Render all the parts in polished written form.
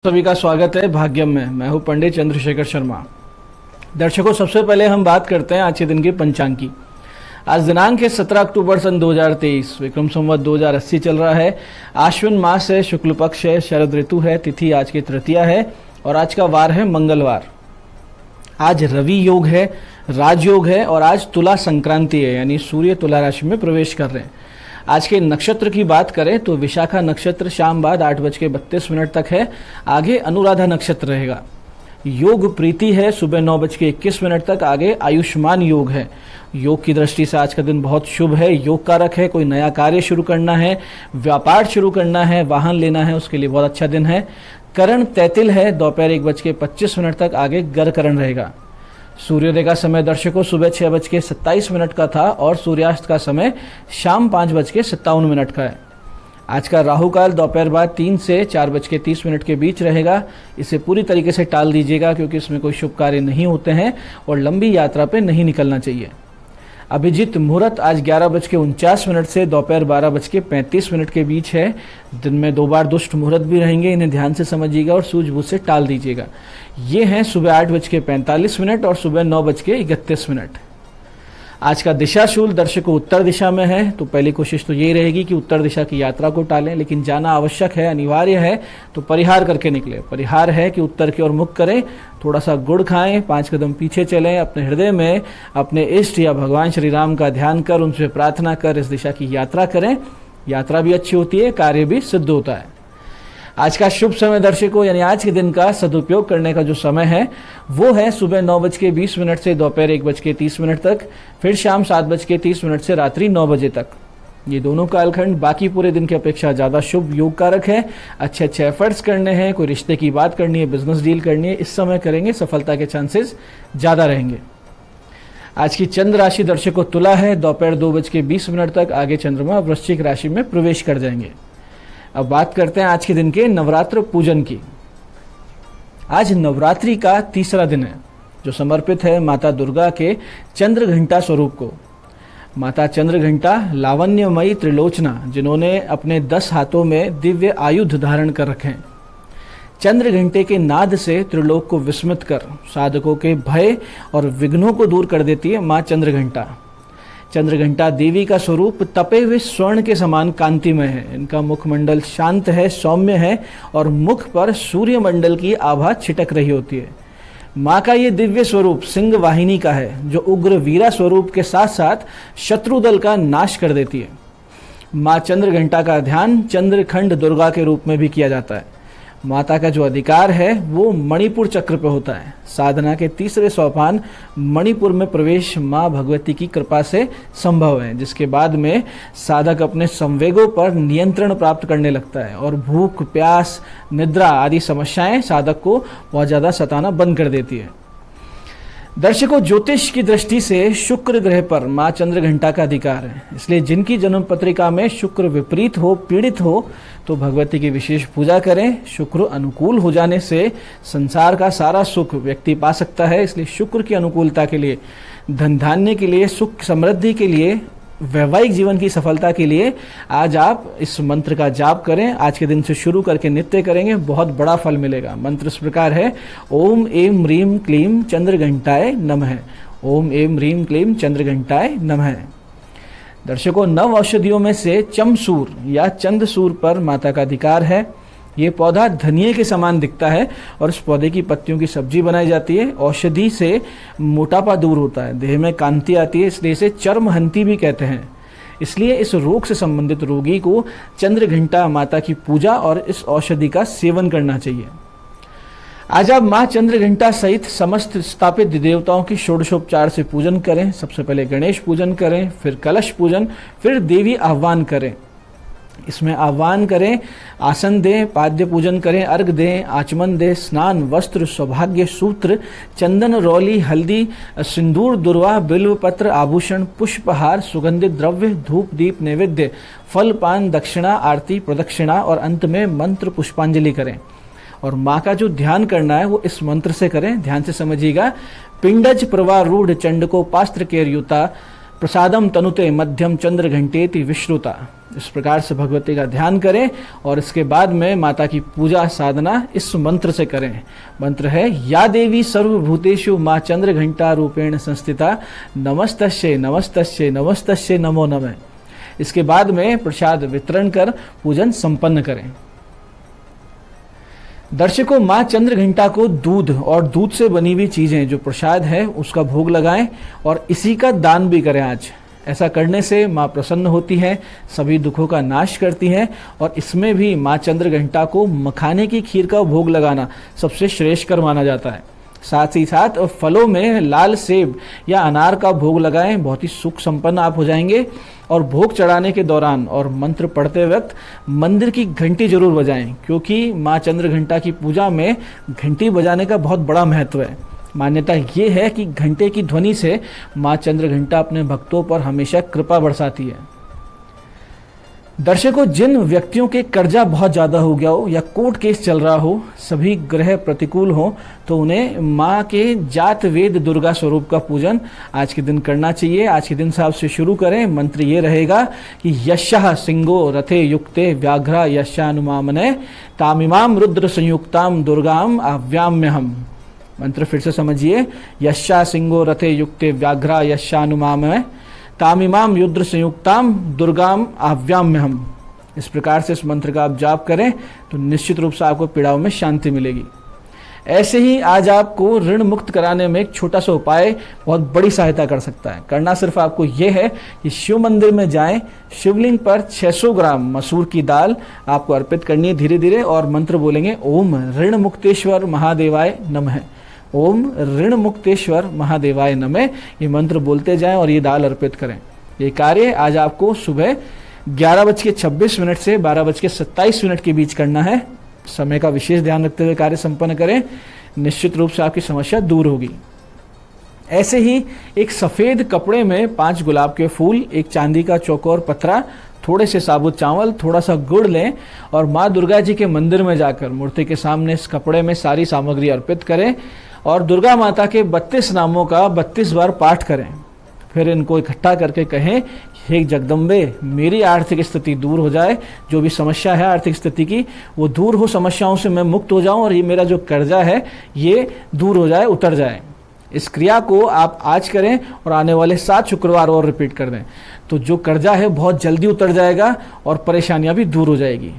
सभी का स्वागत है भाग्यम में। मैं हूं पंडित चंद्रशेखर शर्मा। दर्शकों, सबसे पहले हम बात करते हैं आज के दिन की पंचांग की। आज दिनांक है 17 अक्टूबर सन 2023, विक्रम संवत 2080 चल रहा है। आश्विन मास है, शुक्ल पक्ष है, शरद ऋतु है, तिथि आज की तृतीया है और आज का वार है मंगलवार। आज रवि योग है, राजयोग है और आज तुला संक्रांति है, यानी सूर्य तुला राशि में प्रवेश कर रहे हैं। आज के नक्षत्र की बात करें तो विशाखा नक्षत्र शाम बाद 8:32 तक है। आगे अनुराधा नक्षत्र रहेगा। योग प्रीति है सुबह 9:21 तक। आगे आयुष्मान योग है। योग की दृष्टि से आज का दिन बहुत शुभ है, योग कारक है। कोई नया कार्य शुरू करना है, व्यापार शुरू करना है, वाहन लेना है, उसके लिए बहुत अच्छा दिन है। करण तैतिल है, दोपहर 1:25 तक। आगे गर करण रहेगा। सूर्योदय का समय दर्शकों सुबह 6:27 का था और सूर्यास्त का समय शाम 5:57 का है। आज का राहु काल दोपहर बाद 3 से 4:30 के बीच रहेगा। इसे पूरी तरीके से टाल दीजिएगा क्योंकि इसमें कोई शुभ कार्य नहीं होते हैं और लंबी यात्रा पे नहीं निकलना चाहिए। अभिजीत मुहूर्त आज 11:49 से दोपहर 12:35 के बीच है। दिन में 2 बार दुष्ट मुहूर्त भी रहेंगे, इन्हें ध्यान से समझिएगा और सूझबूझ से टाल दीजिएगा। ये हैं सुबह 8:45 और सुबह 9:31। आज का दिशाशूल दर्शकों उत्तर दिशा में है, तो पहली कोशिश तो यही रहेगी कि उत्तर दिशा की यात्रा को टालें, लेकिन जाना आवश्यक है, अनिवार्य है, तो परिहार करके निकले। परिहार है कि उत्तर की ओर मुख करें, थोड़ा सा गुड़ खाएं, 5 कदम पीछे चलें, अपने हृदय में अपने इष्ट या भगवान श्री राम का ध्यान कर, उनसे प्रार्थना कर इस दिशा की यात्रा करें। यात्रा भी अच्छी होती है, कार्य भी सिद्ध होता है। आज का शुभ समय दर्शकों, यानी आज के दिन का सदुपयोग करने का जो समय है वो है सुबह 9:20 से दोपहर 1:30 तक, फिर शाम 7:30 से रात्रि 9 बजे तक। ये दोनों कालखंड बाकी पूरे दिन की अपेक्षा ज़्यादा शुभ योग कारक है। अच्छे अच्छे एफर्ट्स करने हैं, कोई रिश्ते की बात करनी है, बिजनेस डील करनी है, इस समय करेंगे, सफलता के चांसेस ज़्यादा रहेंगे। आज की चंद्र राशि दर्शकों तुला है, दोपहर 2:20 तक। आगे चंद्रमा वृश्चिक राशि में प्रवेश कर जाएंगे। अब बात करते हैं आज के दिन के नवरात्र पूजन की। आज नवरात्रि का तीसरा दिन है जो समर्पित है माता दुर्गा के चंद्र घंटा स्वरूप को। माता चंद्र घंटा लावण्यमयी त्रिलोचना, जिन्होंने अपने 10 हाथों में दिव्य आयुध धारण कर रखे हैं। चंद्र घंटे के नाद से त्रिलोक को विस्मित कर साधकों के भय और विघ्नों को दूर कर देती है माँ चंद्र घंटा। चंद्र घंटा देवी का स्वरूप तपे हुए स्वर्ण के समान कांतिमय है। इनका मुखमंडल शांत है, सौम्य है और मुख पर सूर्य मंडल की आभा छिटक रही होती है। माँ का ये दिव्य स्वरूप सिंह वाहिनी का है, जो उग्र वीरा स्वरूप के साथ साथ शत्रु दल का नाश कर देती है। माँ चंद्र घंटा का ध्यान चंद्रखंड दुर्गा के रूप में भी किया जाता है। माता का जो अधिकार है वो मणिपुर चक्र पे होता है। साधना के तीसरे सोपान मणिपुर में प्रवेश माँ भगवती की कृपा से संभव है, जिसके बाद में साधक अपने संवेगों पर नियंत्रण प्राप्त करने लगता है और भूख, प्यास, निद्रा आदि समस्याएं साधक को बहुत ज़्यादा सताना बंद कर देती है। दर्शकों, ज्योतिष की दृष्टि से शुक्र ग्रह पर माँ चंद्र घंटा का अधिकार है, इसलिए जिनकी जन्म पत्रिका में शुक्र विपरीत हो, पीड़ित हो, तो भगवती की विशेष पूजा करें। शुक्र अनुकूल हो जाने से संसार का सारा सुख व्यक्ति पा सकता है। इसलिए शुक्र की अनुकूलता के लिए, धन धान्य के लिए, सुख समृद्धि के लिए, वैवाहिक जीवन की सफलता के लिए आज आप इस मंत्र का जाप करें। आज के दिन से शुरू करके नित्य करेंगे, बहुत बड़ा फल मिलेगा। मंत्र इस प्रकार है: ओम एम ह्रीम क्लीम चंद्र घंटाय नमः। ओम एम ह्रीम क्लीम चंद्र घंटाय नमः। दर्शकों, 9 औषधियों में से चमसूर या चंदसूर पर माता का अधिकार है। ये पौधा धनिये के समान दिखता है और इस पौधे की पत्तियों की सब्जी बनाई जाती है। औषधि से मोटापा दूर होता है, देह में कांति आती है, इसलिए इसे चर्महंती भी कहते हैं। इसलिए इस रोग से संबंधित रोगी को चंद्र घंटा माता की पूजा और इस औषधि का सेवन करना चाहिए। आज आप माँ चंद्र घंटा सहित समस्त स्थापित देवताओं की षोडशोपचार से पूजन करें। सबसे पहले गणेश पूजन करें, फिर कलश पूजन, फिर देवी आह्वान करें। इसमें आह्वान करें, आसन दें, पाद्य पूजन करें, अर्घ दें, आचमन दें, स्नान, वस्त्र, सौभाग्य सूत्र, चंदन, रौली, हल्दी, सिंदूर, दुर्वा, बिल्व पत्र, आभूषण, पुष्पहार, सुगंधित द्रव्य, धूप, दीप, नैवेद्य, फल, पान, दक्षिणा, आरती, प्रदक्षिणा और अंत में मंत्र पुष्पांजलि करें। और माँ का जो ध्यान करना है वो इस मंत्र से करें। ध्यान से समझिएगा: पिंडज प्रवारूढ़ चंड को पास्त्र केरयुता प्रसादम तनुते मध्यम चंद्र घंटेति विश्रुता। इस प्रकार से भगवती का ध्यान करें और इसके बाद में माता की पूजा साधना इस मंत्र से करें। मंत्र है या देवी सर्वभूतेषु माँ चंद्र घंटा रूपेण संस्थिता नमस्तस्यै नमस्तस्यै नमस्तस्यै नमो नमः। इसके बाद में प्रसाद वितरण कर पूजन संपन्न करें। दर्शकों, माँ चंद्र घंटा को दूध और दूध से बनी हुई चीजें जो प्रसाद है उसका भोग लगाएं और इसी का दान भी करें आज। ऐसा करने से माँ प्रसन्न होती है, सभी दुखों का नाश करती है और इसमें भी माँ चंद्र घंटा को मखाने की खीर का भोग लगाना सबसे श्रेष्ठकर माना जाता है। साथ ही साथ फलों में लाल सेब या अनार का भोग लगाएं, बहुत ही सुख संपन्न आप हो जाएंगे। और भोग चढ़ाने के दौरान और मंत्र पढ़ते वक्त मंदिर की घंटी जरूर बजाएं, क्योंकि माँ चंद्र घंटा की पूजा में घंटी बजाने का बहुत बड़ा महत्व है। मान्यता ये है कि घंटे की ध्वनि से माँ चंद्र घंटा अपने भक्तों पर हमेशा कृपा बरसाती है। दर्शकों, जिन व्यक्तियों के कर्जा बहुत ज़्यादा हो गया हो या कोर्ट केस चल रहा हो, सभी ग्रह प्रतिकूल हो, तो उन्हें माँ के जात वेद दुर्गा स्वरूप का पूजन आज के दिन करना चाहिए। आज के दिन से आप से शुरू करें। मंत्र ये रहेगा कि यशः सिंहो रथे युक्ते व्याघ्रा यशानुमामने तामिमाम रुद्र संयुक्ताम दुर्गाम आव्याम्यहम। मंत्र फिर से समझिए। यशा सिंहो रथे युक्ते व्याघ्रा यशानुमामने तामिमाम युद्र संयुक्ताम दुर्गाम आव्याम्यहम। इस प्रकार से इस मंत्र का आप जाप करें तो निश्चित रूप से आपको पीड़ाओं में शांति मिलेगी। ऐसे ही आज आपको ऋण मुक्त कराने में एक छोटा सा उपाय बहुत बड़ी सहायता कर सकता है। करना सिर्फ आपको यह है कि शिव मंदिर में जाएं, शिवलिंग पर 600 ग्राम मसूर की दाल आपको अर्पित करनी है धीरे धीरे, और मंत्र बोलेंगे ओम ऋण मुक्तेश्वर महादेवाय नमः। ओम ऋण मुक्तेश्वर महादेवाय नमः। ये मंत्र बोलते जाएं और ये दाल अर्पित करें। ये कार्य आज आपको सुबह 11:26 से 12:27 के बीच करना है। समय का विशेष ध्यान रखते हुए कार्य संपन्न करें, निश्चित रूप से आपकी समस्या दूर होगी। ऐसे ही एक सफेद कपड़े में 5 गुलाब के फूल, एक चांदी का चौकोर पत्रा, थोड़े से साबुत चावल, थोड़ा सा गुड़ लें और माँ दुर्गा जी के मंदिर में जाकर मूर्ति के सामने इस कपड़े में सारी सामग्री अर्पित करें और दुर्गा माता के 32 नामों का 32 बार पाठ करें। फिर इनको इकट्ठा करके कहें, हे जगदम्बे, मेरी आर्थिक स्थिति दूर हो जाए, जो भी समस्या है आर्थिक स्थिति की वो दूर हो, समस्याओं से मैं मुक्त हो जाऊं और ये मेरा जो कर्जा है ये दूर हो जाए, उतर जाए। इस क्रिया को आप आज करें और आने वाले 7 शुक्रवार और रिपीट कर दें, तो जो कर्जा है बहुत जल्दी उतर जाएगा और परेशानियां भी दूर हो जाएगी।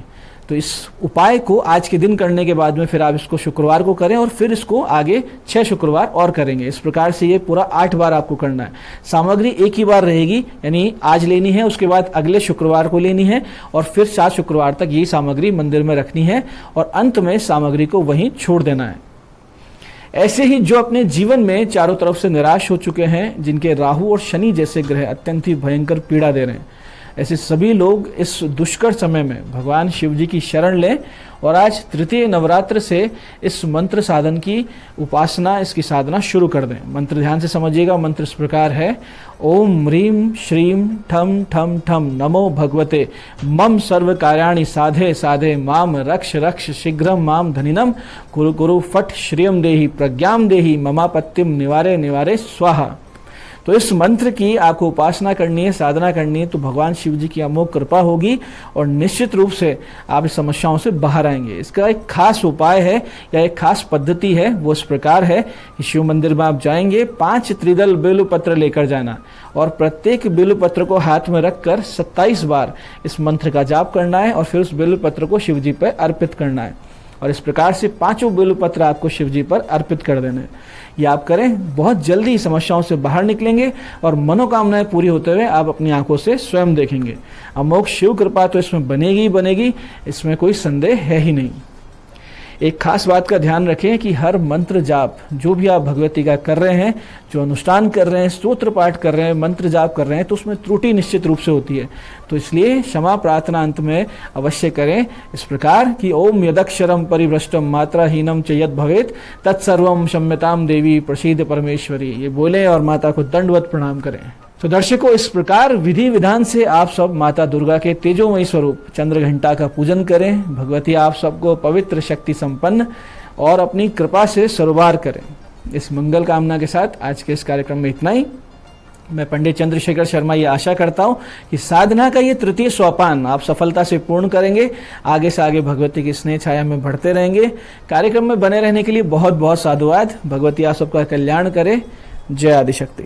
तो इस उपाय को आज के दिन करने के बाद में फिर आप इसको शुक्रवार को करें और फिर इसको आगे 6 शुक्रवार और करेंगे। इस प्रकार से ये पूरा 8 बार आपको करना है। सामग्री एक ही बार रहेगी, यानी आज लेनी है, उसके बाद अगले शुक्रवार को लेनी है और फिर 7 शुक्रवार तक यही सामग्री मंदिर में रखनी है और अंत में सामग्री को वहीं छोड़ देना है। ऐसे ही जो अपने जीवन में चारों तरफ से निराश हो चुके हैं, जिनके राहु और शनि जैसे ग्रह अत्यंत ही भयंकर पीड़ा दे रहे हैं, ऐसे सभी लोग इस दुष्कर समय में भगवान शिव जी की शरण लें और आज तृतीय नवरात्र से इस मंत्र साधन की उपासना, इसकी साधना शुरू कर दें। मंत्र ध्यान से समझिएगा। मंत्र इस प्रकार है, ओम ह्रीं श्रीं ठम ठम ठम नमो भगवते मम सर्व कार्याणि साधे साधे माम रक्ष रक्ष शीघ्रम माम धनिनम कुरु कुरु फट श्रियम देहि प्रज्ञाम देहि ममापत्तिम निवारे निवारे स्वाहा। तो इस मंत्र की आपको उपासना करनी है, साधना करनी है, तो भगवान शिव जी की अमोघ कृपा होगी और निश्चित रूप से आप इस समस्याओं से बाहर आएंगे। इसका एक खास उपाय है या एक खास पद्धति है, वो इस प्रकार है कि शिव मंदिर में आप जाएंगे, 5 त्रिदल बेलू पत्र लेकर जाना और प्रत्येक बेलू पत्र को हाथ में रखकर 27 बार इस मंत्र का जाप करना है और फिर उस बेलू पत्र को शिव जी पर अर्पित करना है और इस प्रकार से 5 बेलू पत्र आपको शिव जी पर अर्पित कर देने। ये आप करें, बहुत जल्दी समस्याओं से बाहर निकलेंगे और मनोकामनाएं पूरी होते हुए आप अपनी आंखों से स्वयं देखेंगे। अमोघ शिव कृपा तो इसमें बनेगी ही बनेगी, इसमें कोई संदेह है ही नहीं। एक खास बात का ध्यान रखें कि हर मंत्र जाप जो भी आप भगवती का कर रहे हैं, जो अनुष्ठान कर रहे हैं, स्तोत्र पाठ कर रहे हैं, मंत्र जाप कर रहे हैं, तो उसमें त्रुटि निश्चित रूप से होती है। तो इसलिए क्षमा प्रार्थना अंत में अवश्य करें इस प्रकार कि ओम यदक्षरम परिभ्रष्टम मात्राहीनम च यद भवेत तत्सर्वम क्षम्यताम देवी प्रसीद परमेश्वरी, ये बोले और माता को दंडवत प्रणाम करें। तो दर्शकों, इस प्रकार विधि विधान से आप सब माता दुर्गा के तेजोमयी स्वरूप चंद्र घंटा का पूजन करें। भगवती आप सबको पवित्र, शक्ति संपन्न और अपनी कृपा से सरोबार करें। इस मंगल कामना के साथ आज के इस कार्यक्रम में इतना ही। मैं पंडित चंद्रशेखर शर्मा ये आशा करता हूँ कि साधना का ये तृतीय सोपान आप सफलता से पूर्ण करेंगे, आगे से आगे भगवती की स्नेह छाया में बढ़ते रहेंगे। कार्यक्रम में बने रहने के लिए बहुत बहुत साधुवाद। भगवती आप सबका कल्याण करे। जय आदिशक्ति।